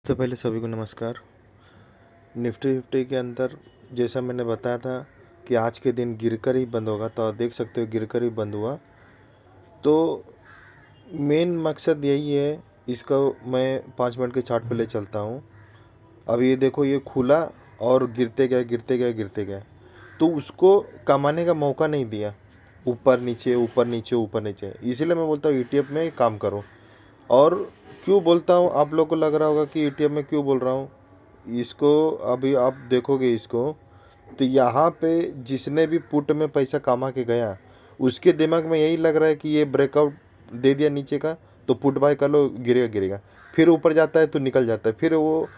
सबसे पहले सभी को नमस्कार। निफ्टी फिफ्टी के अंदर जैसा मैंने बताया था कि आज के दिन गिरकर ही बंद होगा, तो आप देख सकते हो गिरकर ही बंद हुआ। तो मेन मकसद यही है, इसका मैं 5 मिनट के चार्ट पे ले चलता हूँ। अब ये देखो, ये खुला और गिरते गए गिरते गए गिरते गए, तो उसको कमाने का मौका नहीं दिया। ऊपर नीचे ऊपर नीचे ऊपर नीचे, इसीलिए मैं बोलता हूँ ईटीएफ में काम करो। और क्यों बोलता हूँ, आप लोग को लग रहा होगा कि ईटीएफ में क्यों बोल रहा हूँ। इसको अभी आप देखोगे इसको, तो यहाँ पे जिसने भी पुट में पैसा कमा के गया, उसके दिमाग में यही लग रहा है कि ये ब्रेकआउट दे दिया नीचे का तो पुट बाय कर लो, गिरेगा गिरेगा। फिर ऊपर जाता है तो निकल जाता है, फिर वो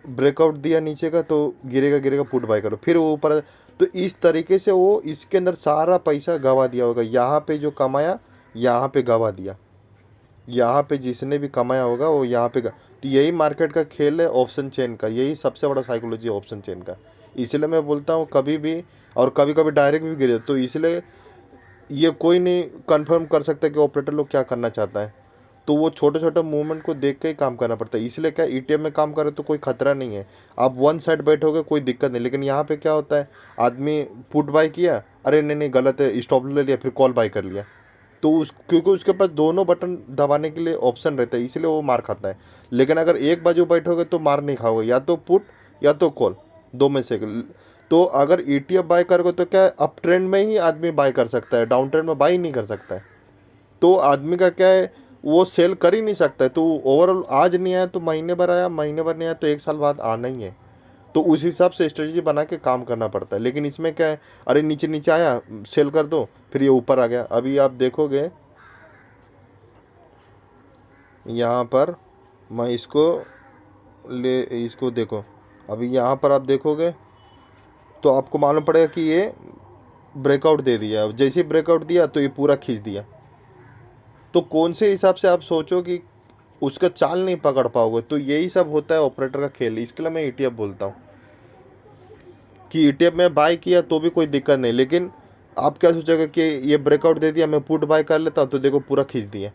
ब्रेकआउट दिया नीचे का तो गिरेगा गिरेगा, पुट बाय करो, फिर वो ऊपर। तो इस तरीके से वो इसके अंदर सारा पैसा गवा दिया होगा। यहाँ पे जो कमाया यहाँ पे गवा दिया, यहाँ पे जिसने भी कमाया होगा वो यहाँ पे तो यही मार्केट का खेल है, ऑप्शन चेन का। यही सबसे बड़ा साइकोलॉजी है ऑप्शन चेन का। इसलिए मैं बोलता हूँ कभी भी, और कभी कभी डायरेक्ट भी गिरे, तो इसलिए ये कोई नहीं कंफर्म कर सकता कि ऑपरेटर लोग क्या करना चाहता है। तो वो छोटे छोटे मूवमेंट को देख के ही काम करना पड़ता है। इसलिए क्या, ईटीएम में काम करे तो कोई खतरा नहीं है, आप वन साइड बैठोगे कोई दिक्कत नहीं। लेकिन यहाँ पे क्या होता है, आदमी पुट बाय किया, अरे नहीं नहीं गलत है, स्टॉप ले लिया, फिर कॉल बाय कर लिया। तो उस क्योंकि उसके पास दोनों बटन दबाने के लिए ऑप्शन रहता है, इसलिए वो मार खाता है। लेकिन अगर एक बाजू बैठोगे तो मार नहीं खाओगे, या तो पुट या तो कॉल, दो में से। तो अगर ईटीएफ बाय करोगे तो क्या है, अप ट्रेंड में ही आदमी बाय कर सकता है, डाउन ट्रेंड में बाय नहीं कर सकता है। तो आदमी का क्या है, वो सेल कर ही नहीं सकता है। तो ओवरऑल आज नहीं आया तो महीने भर आया, महीने भर नहीं आया तो 1 साल बाद आना ही है। तो उस हिसाब से स्ट्रेटजी बना के काम करना पड़ता है। लेकिन इसमें क्या है, अरे नीचे नीचे आया सेल कर दो, फिर ये ऊपर आ गया। अभी आप देखोगे यहाँ पर, मैं इसको देखो, अभी यहाँ पर आप देखोगे तो आपको मालूम पड़ेगा कि ये ब्रेकआउट दे दिया। जैसे ही ब्रेकआउट दिया तो ये पूरा खींच दिया। तो कौन से हिसाब से आप सोचो कि उसका चाल नहीं पकड़ पाओगे। तो यही सब होता है ऑपरेटर का खेल। इसके लिए मैं ईटीएफ बोलता हूँ कि ईटीएफ में बाय किया तो भी कोई दिक्कत नहीं, लेकिन आप क्या सोचोगे कि ये ब्रेकआउट दे दिया, मैं पुट बाय कर लेता हूँ, तो देखो पूरा खींच दिया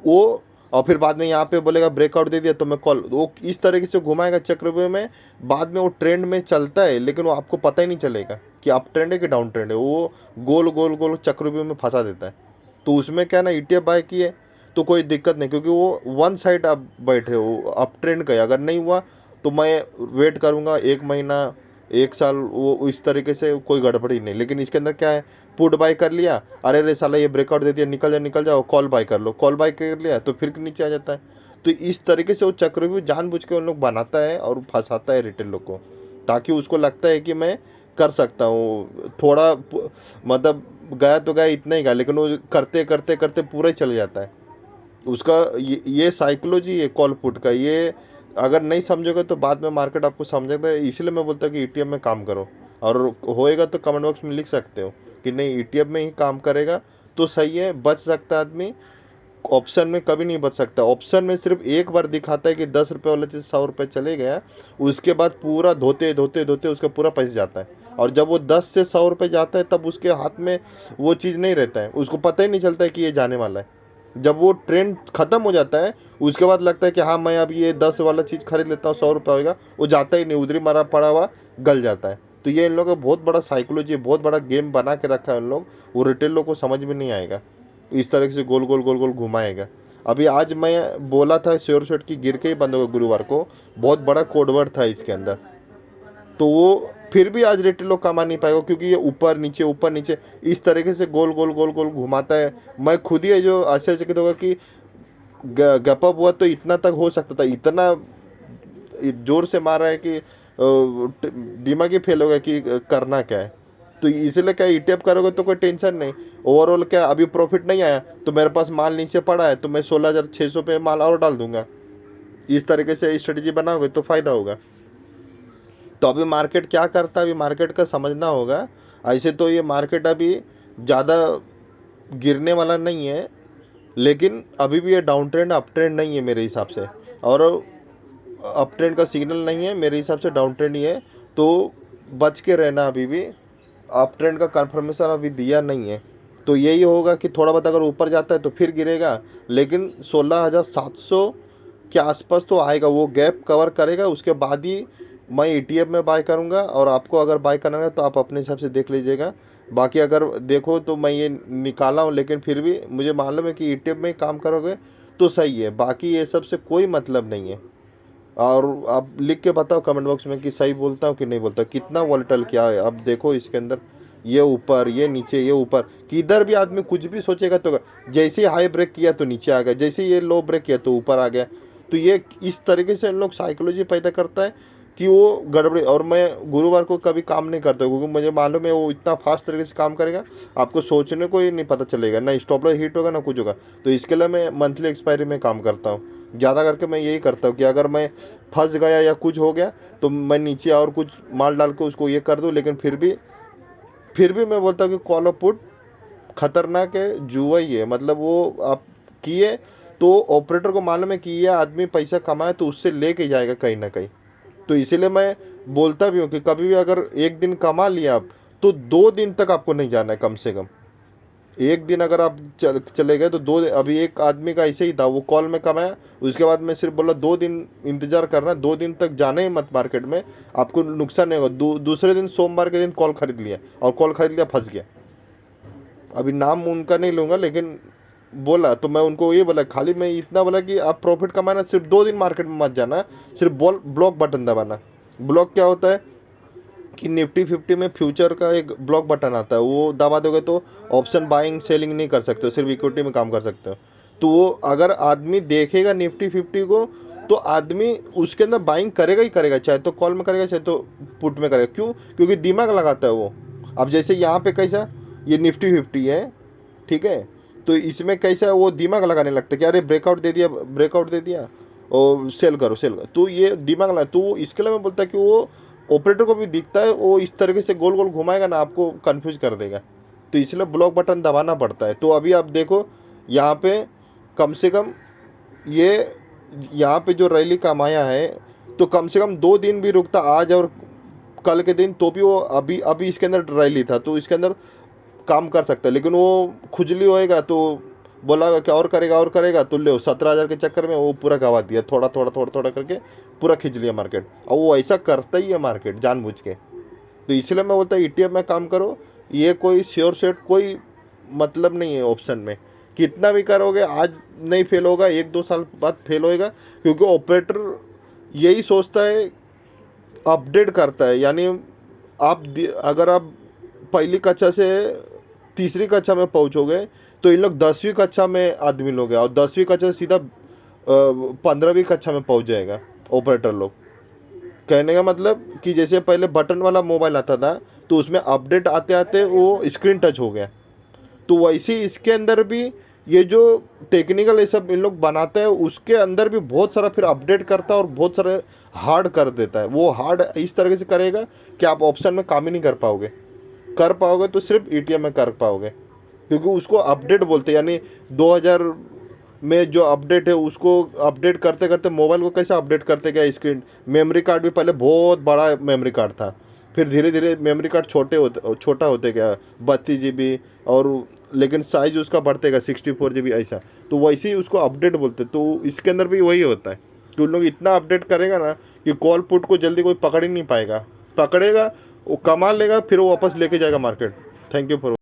वो। और फिर बाद में यहाँ पे बोलेगा ब्रेकआउट दे दिया तो मैं कॉल, वो इस तरीके से घुमाएगा चक्रव्यूह में। बाद में वो ट्रेंड में चलता है, लेकिन वो आपको पता ही नहीं चलेगा कि अप ट्रेंड है कि डाउन ट्रेंड है। वो गोल गोल गोल चक्रव्यूह में फंसा देता है। तो उसमें क्या ना, ईटीएफ बाय किए तो कोई दिक्कत नहीं, क्योंकि वो वन साइड आप बैठे हो, अप ट्रेंड का। अगर नहीं हुआ तो मैं वेट करूँगा 1 महीना 1 साल, वो इस तरीके से कोई गड़बड़ी नहीं। लेकिन इसके अंदर क्या है, पुट बाय कर लिया, अरे रे साला ये ब्रेकआउट दे दिया, निकल जाओ, कॉल बाय कर लो, कॉल बाय कर लिया तो फिर नीचे आ जाता है। तो इस तरीके से वो चक्रव्यूह जानबूझ के उन लोग बनाता है और फंसाता है रिटेल लोग को, ताकि उसको लगता है कि मैं कर सकता हूँ थोड़ा मतलब गया तो गया, इतना ही गया, लेकिन वो करते करते करते पूरा ही चले जाता है उसका। ये साइकोलॉजी है कॉल पुट का। ये अगर नहीं समझोगे तो बाद में मार्केट आपको समझेगा। इसलिए मैं बोलता हूँ कि ईटीएफ में काम करो, और होएगा तो कमेंट बॉक्स में लिख सकते हो कि नहीं ईटीएफ में ही काम करेगा तो सही है, बच सकता है आदमी। ऑप्शन में कभी नहीं बच सकता। ऑप्शन में सिर्फ एक बार दिखाता है कि 10 रुपये वाला चीज़ 100 रुपये चले गया, उसके बाद पूरा धोते धोते धोते उसका पूरा पैसा जाता है। और जब वो 10 से 100 रुपये जाता है तब उसके हाथ में वो चीज़ नहीं रहता है, उसको पता ही नहीं चलता है कि ये जाने वाला है। जब वो ट्रेंड ख़त्म हो जाता है उसके बाद लगता है कि हाँ मैं अब ये 10 वाला चीज़ खरीद लेता हूँ, 100 रुपये होगा, वो जाता ही नहीं, उधरी मारा पड़ा हुआ गल जाता है। तो ये इन लोगों का बहुत बड़ा साइकोलॉजी, बहुत बड़ा गेम बना के रखा है इन लोग। वो रिटेल लोग को समझ में नहीं आएगा, इस तरह से गोल गोल गोल गोल घुमाएगा। अभी आज मैं बोला था श्योर शॉट की गिर के ही बंद होगा गुरुवार को, बहुत बड़ा कोडवर्ड था इसके अंदर। तो वो फिर भी आज रिटेल लोग कमा नहीं पाएगा, क्योंकि ये ऊपर नीचे इस तरीके से गोल गोल गोल गोल घुमाता है। मैं खुद ही जो आश्चर्यचकित होगा कि गैप अप हुआ तो इतना तक हो सकता था, इतना जोर से मार रहा है कि दिमाग ही फेल हो गया कि करना क्या है। तो इसलिए क्या, ईटीएफ करोगे तो कोई टेंशन नहीं। ओवरऑल क्या, अभी प्रॉफिट नहीं आया तो मेरे पास माल नीचे पड़ा है तो मैं 16,600 पे माल और डाल दूंगा। इस तरीके से स्ट्रेटजी बनाओगे तो फ़ायदा होगा। तो अभी मार्केट क्या करता है, अभी मार्केट का समझना होगा। ऐसे तो ये मार्केट अभी ज़्यादा गिरने वाला नहीं है, लेकिन अभी भी ये डाउन ट्रेंड अप ट्रेंड नहीं है मेरे हिसाब से, और अप ट्रेंड का सिग्नल नहीं है मेरे हिसाब से, डाउन ट्रेंड ही है। तो बच के रहना, अभी भी अप ट्रेंड का कंफर्मेशन अभी दिया नहीं है। तो यही होगा कि थोड़ा बहुत अगर ऊपर जाता है तो फिर गिरेगा, लेकिन 16,700 के आसपास तो आएगा, वो गैप कवर करेगा, उसके बाद ही मैं ETF में बाय करूँगा। और आपको अगर बाय करना है तो आप अपने हिसाब से देख लीजिएगा। बाकी अगर देखो तो मैं ये निकाला हूँ, लेकिन फिर भी मुझे मालूम है कि ETF में काम करोगे तो सही है, बाकी ये सब से कोई मतलब नहीं है। और आप लिख के बताओ कमेंट बॉक्स में कि सही बोलता हूँ कि नहीं बोलता, कितना वोलेटाइल क्या है। अब देखो इसके अंदर ये ऊपर, ये नीचे, ये ऊपर, किधर भी आदमी कुछ भी सोचेगा तो जैसे ही हाई ब्रेक किया तो नीचे आ गया, जैसे ही ये लो ब्रेक किया तो ऊपर आ गया। तो ये इस तरीके से इन लोग साइकोलॉजी पैदा करता है कि वो गड़बड़ी। और मैं गुरुवार को कभी काम नहीं करता क्योंकि मुझे मालूम है वो इतना फास्ट तरीके से काम करेगा, आपको सोचने को ही नहीं पता चलेगा, ना स्टॉप लॉस हिट होगा ना कुछ होगा। तो इसके लिए मैं मंथली एक्सपायरी में काम करता हूँ। ज़्यादा करके मैं यही करता हूँ कि अगर मैं फंस गया या कुछ हो गया तो मैं नीचे और कुछ माल डाल के उसको ये कर दूँ। लेकिन फिर भी मैं बोलता हूँ कि कॉल ऑफ पुट खतरनाक है, जुआ ही है। मतलब वो आप किए तो ऑपरेटर को मालूम है कि ये आदमी पैसा कमाए तो उससे लेके जाएगा कहीं ना कहीं। तो इसीलिए मैं बोलता भी हूँ कि कभी भी अगर एक दिन कमा लिया आप तो 2 दिन तक आपको नहीं जाना है कम से कम। एक दिन अगर आप चले गए तो अभी एक आदमी का ऐसे ही था, वो कॉल में कमाया, उसके बाद मैं सिर्फ बोला 2 दिन इंतजार करना, 2 दिन तक जाना ही मत मार्केट में, आपको नुकसान नहीं होगा। दूसरे दिन सोमवार के दिन कॉल खरीद लिया, और कॉल खरीद लिया, फंस गया। अभी नाम उनका नहीं लूँगा, लेकिन बोला तो मैं उनको ये बोला, खाली मैं इतना बोला कि आप प्रॉफिट कमाना, सिर्फ 2 दिन मार्केट में मत जाना, सिर्फ ब्लॉक बटन दबाना। ब्लॉक क्या होता है कि निफ्टी 50 में फ्यूचर का एक ब्लॉक बटन आता है, वो दबा दोगे तो ऑप्शन बाइंग सेलिंग नहीं कर सकते हो, सिर्फ इक्विटी में काम कर सकते हो। तो वो अगर आदमी देखेगा निफ्टी 50 को तो आदमी उसके अंदर बाइंग करेगा ही करेगा, चाहे तो कॉल में करेगा चाहे तो पुट में करेगा। क्यों? क्योंकि दिमाग लगाता है वो। अब जैसे यहाँ पे कैसा ये निफ्टी 50 है, ठीक है, तो इसमें कैसा वो दिमाग लगाने लगता है कि अरे ब्रेकआउट दे दिया, ब्रेकआउट दे दिया और सेल करो, सेल करो। तो ये दिमाग लगा, तो इसके लिए मैं बोलता है कि वो ऑपरेटर को भी दिखता है, वो इस तरीके से गोल गोल घुमाएगा ना, आपको कंफ्यूज कर देगा। तो इसलिए ब्लॉक बटन दबाना पड़ता है। तो अभी आप देखो यहाँ पे कम से कम ये यहाँ पे जो रैली कमाया है, तो कम से कम 2 दिन भी रुकता आज और कल के दिन तो भी वो अभी अभी इसके अंदर रैली था तो इसके अंदर काम कर सकता है। लेकिन वो खुजली होएगा तो बोला कि और करेगा और करेगा, तो ले 17,000 के चक्कर में वो पूरा गवा दिया, थोड़ा थोड़ा थोड़ा थोड़ा करके पूरा खींच लिया मार्केट। और वो ऐसा करता ही है मार्केट जानबूझ के। तो इसलिए मैं बोलता हूँ ETF में काम करो, ये कोई श्योर सेट कोई मतलब नहीं है ऑप्शन में। कितना भी करोगे आज नहीं फेल होगा, 1-2 साल बाद फेल होएगा, क्योंकि ऑपरेटर यही सोचता है, अपडेट करता है। यानी अगर आप पहली कक्षा से तीसरी कक्षा में पहुंचोगे तो इन लोग 10वीं कक्षा में आदमी लोग हैं, और 10वीं कक्षा से सीधा 15वीं कक्षा में पहुंच जाएगा ऑपरेटर लोग। कहने का मतलब कि जैसे पहले बटन वाला मोबाइल आता था तो उसमें अपडेट आते आते वो स्क्रीन टच हो गया, तो वैसे ही इसके अंदर भी ये जो टेक्निकल ये सब इन लोग बनाते हैं उसके अंदर भी बहुत सारा फिर अपडेट करता है और बहुत सारे हार्ड कर देता है। वो हार्ड इस तरीके से करेगा कि आप ऑप्शन में काम ही नहीं कर पाओगे तो सिर्फ ETF में कर पाओगे, क्योंकि उसको अपडेट बोलते हैं। यानी 2000 में जो अपडेट है उसको अपडेट करते करते मोबाइल को कैसे अपडेट करते गया स्क्रीन। मेमोरी कार्ड भी पहले बहुत बड़ा मेमोरी कार्ड था, फिर धीरे धीरे मेमोरी कार्ड छोटा होते गया, 32 GB, और लेकिन साइज उसका बढ़ते गया 64 GB ऐसा। तो वैसे ही उसको अपडेट बोलते। तो इसके अंदर भी वही होता है कि उन लोग इतना अपडेट करेगा ना कि कॉल पुट को जल्दी कोई पकड़ ही नहीं पाएगा, पकड़ेगा वो कमा लेगा, फिर वो वापस लेके जाएगा मार्केट। Thank you for